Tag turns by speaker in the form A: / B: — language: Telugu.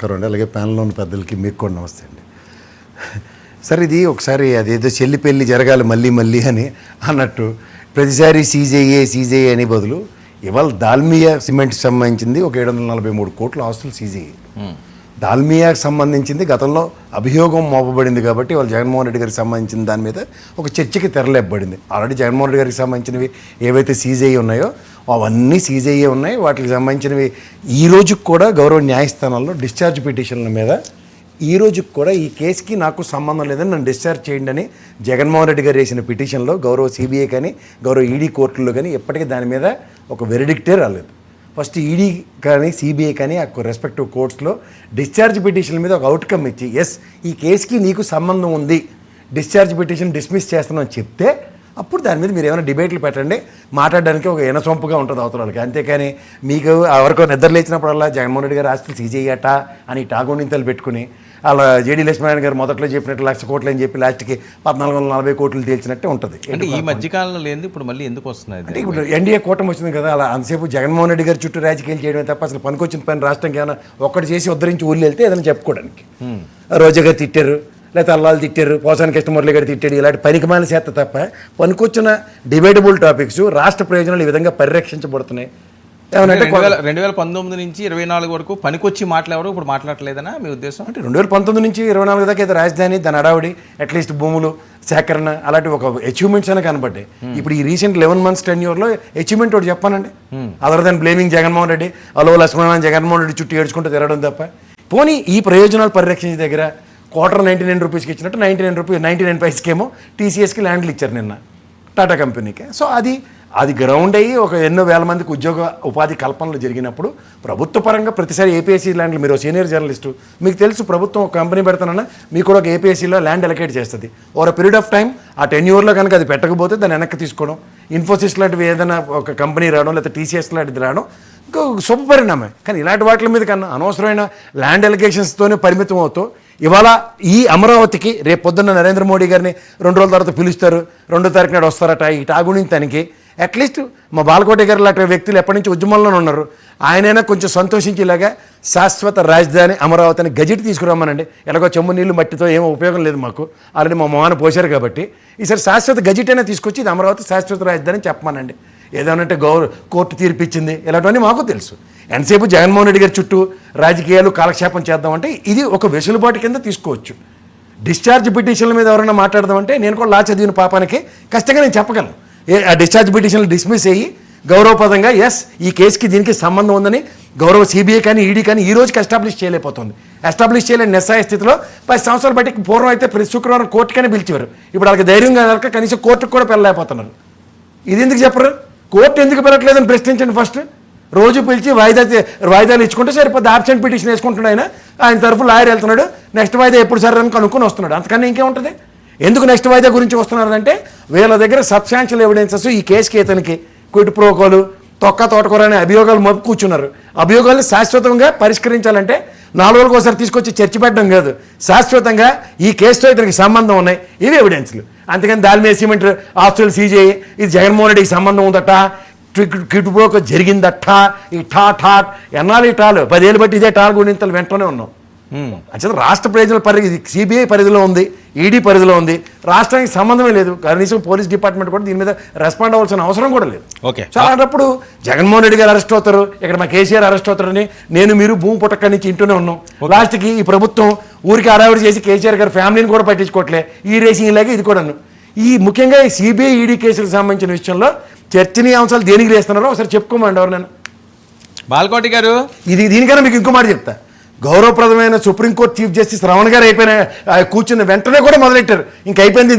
A: కరోనా అలాగే ప్యానల్లో ఉన్న పెద్దలకి మీకు కూడా నమస్తే అండి. సార్ ఇది ఒకసారి అదేదో చెల్లి పెళ్ళి జరగాలి మళ్ళీ మళ్ళీ అని అన్నట్టు ప్రతిసారి సీజే అని బదులు ఇవాళ దాల్మియా సిమెంట్కి సంబంధించింది ఒక 743 కోట్ల ఆస్తులు సీజే. దాల్మియాకి సంబంధించింది గతంలో అభియోగం మోపబడింది కాబట్టి వాళ్ళు జగన్మోహన్ రెడ్డి గారికి సంబంధించిన దాని మీద ఒక చర్చకి తెరలేపబడింది. ఆల్రెడీ జగన్మోహన్ రెడ్డి గారికి సంబంధించినవి ఏవైతే సీజే ఉన్నాయో అవన్నీ సీజే ఉన్నాయి. వాటికి సంబంధించినవి ఈ రోజుకి కూడా గౌరవ న్యాయస్థానాల్లో డిశ్చార్జ్ పిటిషన్ల మీద ఈ రోజుకి కూడా ఈ కేసుకి నాకు సంబంధం లేదని నన్ను డిశ్చార్జ్ చేయండి అని జగన్మోహన్ రెడ్డి గారు వేసిన పిటిషన్లో గౌరవ సిబిఐ కానీ గౌరవ ఈడీ కోర్టుల్లో కానీ ఎప్పటికీ దాని మీద ఒక వెరిడిక్టే రాలేదు. ఫస్ట్ ఈడీ కానీ సిబిఐ కానీ ఆ రెస్పెక్టివ్ కోర్ట్స్లో డిశ్చార్జ్ పిటిషన్ల మీద ఒక అవుట్కమ్ ఇచ్చి ఎస్ ఈ కేసుకి నీకు సంబంధం ఉంది, డిశ్చార్జ్ పిటిషన్ డిస్మిస్ చేస్తున్నామని చెప్తే అప్పుడు దాని మీద మీరు ఏమైనా డిబేట్లు పెట్టండి, మాట్లాడడానికి ఒక ఎనసొంపుగా ఉంటుంది అవతల వాళ్ళకి. అంతేకాని మీకు ఎవరికో నిద్ర లేచినప్పుడల్లా జగన్మోహన్ రెడ్డి గారు ఆస్తులు సీజేయట అని టాగునింతలు పెట్టుకుని అలా జేడీ లక్ష్మీనారాయణ గారు మొదట్లో చెప్పినట్టు 1,00,000 కోట్లు అని చెప్పి లాస్ట్కి 1,440 కోట్లు తేల్చినట్టే ఉంటుంది.
B: అంటే ఈ మధ్యకాలంలో లేదు, ఇప్పుడు మళ్ళీ ఎందుకు వస్తున్నాయి
A: అంటే ఇప్పుడు ఎన్డీఏ కూటమి వచ్చింది కదా, అలా అంతసేపు జగన్మోహన్ రెడ్డి గారు చుట్టూ రాజకీయాలు చేయడమే తప్ప అసలు పనికొచ్చిన పని రాష్ట్రానికి ఏమైనా ఒక్కటి చేసి ఉద్ధరించి ఊళ్ళు వెళ్తే ఏదైనా చెప్పుకోవడానికి. రోజా గారు తిట్టారు, లేకపోతే అల్లాలు తిట్టారు, పోసాని కృష్ణమురళి గారు తిట్టాడు, ఇలాంటి పనికిమాల చేత తప్ప పనికొచ్చిన డిబేటబుల్ టాపిక్స్ రాష్ట్ర ప్రయోజనాలు ఈ విధంగా పరిరక్షించబడుతున్నాయి. ఏమనంటే
B: 2019 నుంచి 24 వరకు పనికొచ్చి మాట్లాడరు, ఇప్పుడు మాట్లాడలేదనా మీ ఉద్దేశం?
A: అంటే 2019 నుంచి 24 దాకా అయితే రాజధాని దాని అడావుడి అట్లీస్ట్ భూములు సేకరణ అలాంటి ఒక అచీవ్మెంట్స్ అనే కనబడ్డాయి. ఇప్పుడు ఈ రీసెంట్ 11 months టెన్యూర్లో అచీవ్మెంట్ ఒకటి చెప్పానండి, other than blaming Jaganmohan Reddy, అలో లక్ష్మణ జగన్మోహన్ రెడ్డి చుట్టూ ఏడ్చుకుంటూ తిరగడం తప్ప. పోనీ ఈ ప్రయోజనాలు పరిరక్షించే దగ్గర క్వార్టర్ 99 రూపీస్కి ఇచ్చినట్టు 99 పైసకేమో టీసీఎస్కి ల్యాండ్లు ఇచ్చారు నిన్న టాటా కంపెనీకి. సో అది గ్రౌండ్ అయ్యి ఒక ఎన్నో వేల మందికి ఉపాధి కల్పనలు జరిగినప్పుడు ప్రభుత్వ పరంగా ప్రతిసారి ఏపీఎస్సీ ల్యాండ్లు, మీరు సీనియర్ జర్నలిస్టు మీకు తెలుసు, ప్రభుత్వం ఒక కంపెనీ పెడతానన్నా మీకు కూడా ఒక ఏపీఎస్సీలో ల్యాండ్ అలొకేట్ చేస్తుంది. ఓవర్ పీరియడ్ ఆఫ్ టైం ఆ టెన్యూర్లో కనుక అది పెట్టకపోతే దాన్ని వెనక్కి తీసుకోవడం, ఇన్ఫోసిస్ లాంటివి ఏదైనా ఒక కంపెనీ రావడం లేకపోతే టీసీఎస్ లాంటిది రావడం శుభ పరిణామే. కానీ ఇలాంటి వాటి మీద కన్నా అనవసరమైన ల్యాండ్ అలిగేషన్స్తోనే పరిమితం అవుతూ ఇవాళ ఈ అమరావతికి రేపు పొద్దున్న నరేంద్ర మోడీ గారిని 2 రోజుల తర్వాత పిలుస్తారు, 2వ తారీఖు నాడు వస్తారట ఈ టాగుని తనకి. అట్లీస్ట్ మా బాలకోట గారు లాంటి వ్యక్తులు ఎప్పటి నుంచి ఉద్యమంలోనే ఉన్నారు, ఆయనైనా కొంచెం సంతోషించేలాగా శాశ్వత రాజధాని అమరావతిని గజెట్ తీసుకురామనండి. ఎలాగో చెమ్ము నీళ్ళు మట్టితో ఏమో ఉపయోగం లేదు మాకు, ఆల్రెడీ మా మొహాన పోశారు కాబట్టి ఈసారి శాశ్వత గజెట్ అయినా తీసుకొచ్చి ఇది అమరావతి శాశ్వత రాజధాని చెప్పమానండి. ఏదనంటే కోర్టు తీర్పిచ్చింది ఇలాంటివన్నీ మాకు తెలుసు. ఎంతసేపు జగన్మోహన్ రెడ్డి గారి చుట్టూ రాజకీయాలు కాలక్షేపం చేద్దామంటే ఇది ఒక వెసులుబాటు కింద తీసుకోవచ్చు. డిశ్చార్జ్ పిటిషన్ల మీద ఎవరైనా మాట్లాడదామంటే నేను కూడా లా చదివిన పాపానికి ఖచ్చితంగా నేను చెప్పగలను. ఆ డిశ్చార్జ్ పిటిషన్లు డిస్మిస్ అయ్యి గౌరవపదంగా ఎస్ ఈ కేసుకి దీనికి సంబంధం ఉందని గౌరవ సిబిఐ కానీ ఈడీ కానీ ఈ రోజుకి ఎస్టాబ్లిష్ చేయలేకపోతుంది. ఎస్టాబ్లిష్ చేయలేని నిస్సాయ స్థితిలో 10 సంవత్సరాలు బట్టి పూర్వం అయితే ప్రతి శుక్రవారం కోర్టుకనే పిలిచేవారు, ఇప్పుడు వాళ్ళకి ధైర్యంగా కనుక కనీసం కోర్టుకు కూడా వెళ్ళలేకపోతున్నారు. ఇది ఎందుకు చెప్పరు? కోర్టు ఎందుకు పెరగట్లేదని ప్రశ్నించండి. ఫస్ట్ రోజు పిలిచి వాయిదాలు ఇచ్చుకుంటే సరిపోద్ది. ఆబ్సెంట్ పిటిషన్ వేసుకుంటున్నాడు ఆయన తరఫు లాయర్ వెళ్తున్నాడు, నెక్స్ట్ వాయిదా ఎప్పుడు సరే అని కనుక్కొని వస్తున్నాడు. అంతకన్నా ఇంకేముంటుంది? ఎందుకు నెక్స్ట్ వాయిదా గురించి వస్తున్నారంటే వీళ్ళ దగ్గర సబ్స్టాన్షియల్ ఎవిడెన్సెస్ ఈ కేసుకి ఇతనికి క్విట్ ప్రోకోలు తోటకూర అనే అభియోగాలు మోపు కూర్చున్నారు. అభియోగాలను శాశ్వతంగా పరిష్కరించాలంటే 4 రోజులకు ఒకసారి తీసుకొచ్చి చర్చ పెట్టడం కాదు, శాశ్వతంగా ఈ కేసుతో ఇతనికి సంబంధం ఉన్నాయి, ఇవి ఎవిడెన్స్లు. అంతేకాని దాల్మియా సిమెంట్ ఆస్తులు సీజే ఇది జగన్మోహన్ రెడ్డికి సంబంధం ఉందట, క్విట్ ప్రోకో జరిగిందట, ఈ టాట్ ఎన్నాళ్ళు ఈ టాలు 10 ఏళ్ళు బట్టి ఇదే టాల్ గుణింతలు వెంటనే ఉన్నాం. అంటే రాష్ట్ర ప్రయోజనాల పరిధి ఇది సిబిఐ పరిధిలో ఉంది, ఈడీ పరిధిలో ఉంది, రాష్ట్రానికి సంబంధమే లేదు. కనీసం పోలీస్ డిపార్ట్మెంట్ కూడా దీని మీద రెస్పాండ్ అవ్వాల్సిన అవసరం కూడా లేదు. సో అలాంటప్పుడు జగన్మోహన్ రెడ్డి గారు అరెస్ట్ అవుతారు, ఇక్కడ మా కేసీఆర్ అరెస్ట్ అవుతారని నేను మీరు భూమి పుట్టక నుంచి ఇంటూనే ఉన్నాం. లాస్ట్కి ఈ ప్రభుత్వం ఊరికి అడావిడి చేసి కేసీఆర్ గారి ఫ్యామిలీని కూడా పట్టించుకోవట్లే, ఈ రేసింగ్ ఇలాగే ఇది కూడా. ఈ ముఖ్యంగా ఈ సిబిఐ ఈడీ కేసులకు సంబంధించిన విషయంలో చర్చనీయాంశాలు దేనికి లేస్తున్నారో ఒకసారి చెప్పుకోమండి ఎవరు. నేను
B: బాలకోటి గారు
A: దీనికన్నా మీకు ఇంకో మాట చెప్తా. గౌరవప్రదమైన సుప్రీంకోర్టు చీఫ్ జస్టిస్ రమణ గారు కూర్చున్న వెంటనే కూడా మొదలెట్టారు, ఇంక అయిపోయింది